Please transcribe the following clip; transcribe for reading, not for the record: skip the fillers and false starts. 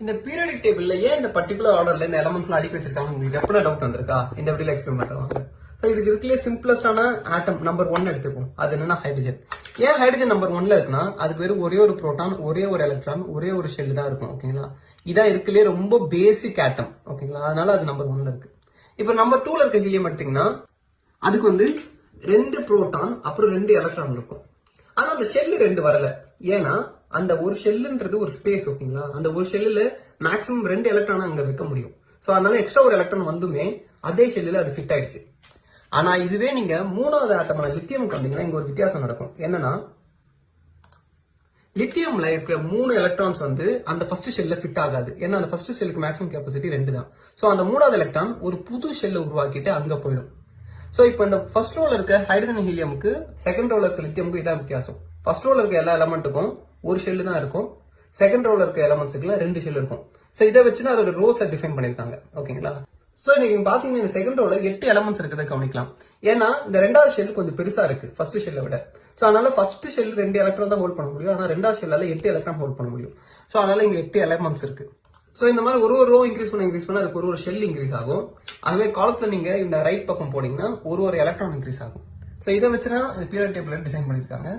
இந்த பீரியாடிக் டேபிள்ல ஏன் இந்த பர்டிகுலர் ஆர்டர்ல இந்த எலமெண்ட்ஸ்லாம் அடுக்கி வச்சிருக்காங்க உங்களுக்கு எப்படினா டவுட் வந்திருக்கா? இந்த வீடியோல எக்ஸ்பிளைன் பண்றாங்க. சோ இதுக்கு இருக்கலே சிம்பிளஸ்டான ஆட்டம் நம்பர் 1 எடுத்துப்போம். அது என்னன்னா ஹைட்ரஜன். ஏன் ஹைட்ரஜன் நம்பர் 1ல இருக்குன்னா அதுக்கு வெறும் ஒரே ஒரு புரோட்டான், ஒரே ஒரு எலக்ட்ரான், ஒரே ஒரு ஷெல் தான் இருக்கும். ஓகேங்களா? இதான் இருக்கலே ரொம்ப பேசிக் ஆட்டம். ஓகேங்களா? அதனால அது நம்பர் 1ல இருக்கு. இப்போ நம்பர் 2ல இருக்க ஹீலியம் எடுத்தீங்கன்னா அதுக்கு வந்து 2 புரோட்டான் அப்புறம் 2 எலக்ட்ரான் இருக்கும். ஆனா அந்த ஷெல் 2 வரல. ஏன்னா அந்த ஒரு ஷெல்லுன்றது ஒரு ஸ்பேஸ். ஓகேங்களா? அந்த ஒரு ஷெல்லுல மேக்ஸிமம் 2 எலக்ட்ரான் அங்க வைக்க முடியும். சோ அதனால எக்ஸ்ட்ரா ஒரு எலக்ட்ரான் வந்துமே அதே ஷெல்லுல அது ஃபிட் ஆயிடுச்சு. ஆனா இதுவே நீங்க 3வது ஆட்டமான லித்தியமுக்கு வந்தீங்கன்னா இங்க ஒரு வித்தியாசம் நடக்கும். என்னன்னா லித்தியம்ல இருக்கிற 3 எலக்ட்ரான்ஸ் வந்து அந்த ஃபர்ஸ்ட் ஷெல்ல ஃபிட் ஆகாது. ஏன்னா அந்த ஃபர்ஸ்ட் ஷெல்லுக்கு மேக்ஸிமம் கெப்பாசிட்டி 2 தான். சோ அந்த 3வது எலக்ட்ரான் ஒரு புது ஷெல்ல உருவாக்கிட்டு அங்க போயிடும். சோ இப்போ இந்த ஃபர்ஸ்ட் ரோல இருக்க ஹைட்ரஜன் ஹீலியமுக்கு செகண்ட் ரோல இருக்க லித்தியமுக்கு இதான் வித்தியாசம். ஃபர்ஸ்ட் ரோல இருக்க எல்லா எலமெண்ட்டுக்கும் ஒரு ஷெல் தான் இருக்கும். செகண்ட் ரோல இருக்க எலமெண்ட்ஸ்க்கு 2 ஷெல் இருக்கும். சோ இதை வச்சு அதோட ரோஸை டிஃபைன் பண்ணிருக்காங்க. ஓகேங்களா? சோ நீங்க பாத்தீங்கன்னா இந்த செகண்ட் ரோல 8 எலமெண்ட்ஸ் இருக்கிறத கவனிக்கலாம். ஏன்னா இந்த 2வது ஷெல் கொஞ்சம் பெருசா இருக்கு ஃபர்ஸ்ட் ஷெல்லை விட. சோ அதனால ஃபர்ஸ்ட் ஷெல் 2 எலக்ட்ரான் தான் ஹோல்ட் பண்ண முடியும். ஆனா 2வது ஷெல்லால 8 எலக்ட்ரான் ஹோல்ட் பண்ண முடியும். சோ அதனால இங்க 8 எலமெண்ட்ஸ் இருக்கு. சோ இந்த மாதிரி ஒரு ரோ இன்க்ரீஸ் பண்ண அதுக்கு ஒரு ஷெல் இன்க்ரீஸ் ஆகும். அதுவே காலத்துல நீங்க இந்த ரைட் பக்கம் போனீங்கன்னா ஒரு எலக்ட்ரான் இன்க்ரீஸ் ஆகும். சோ இதை வச்சுதான் பீரியாடிக் டேபிள் டிசைன் பண்ணிருக்காங்க.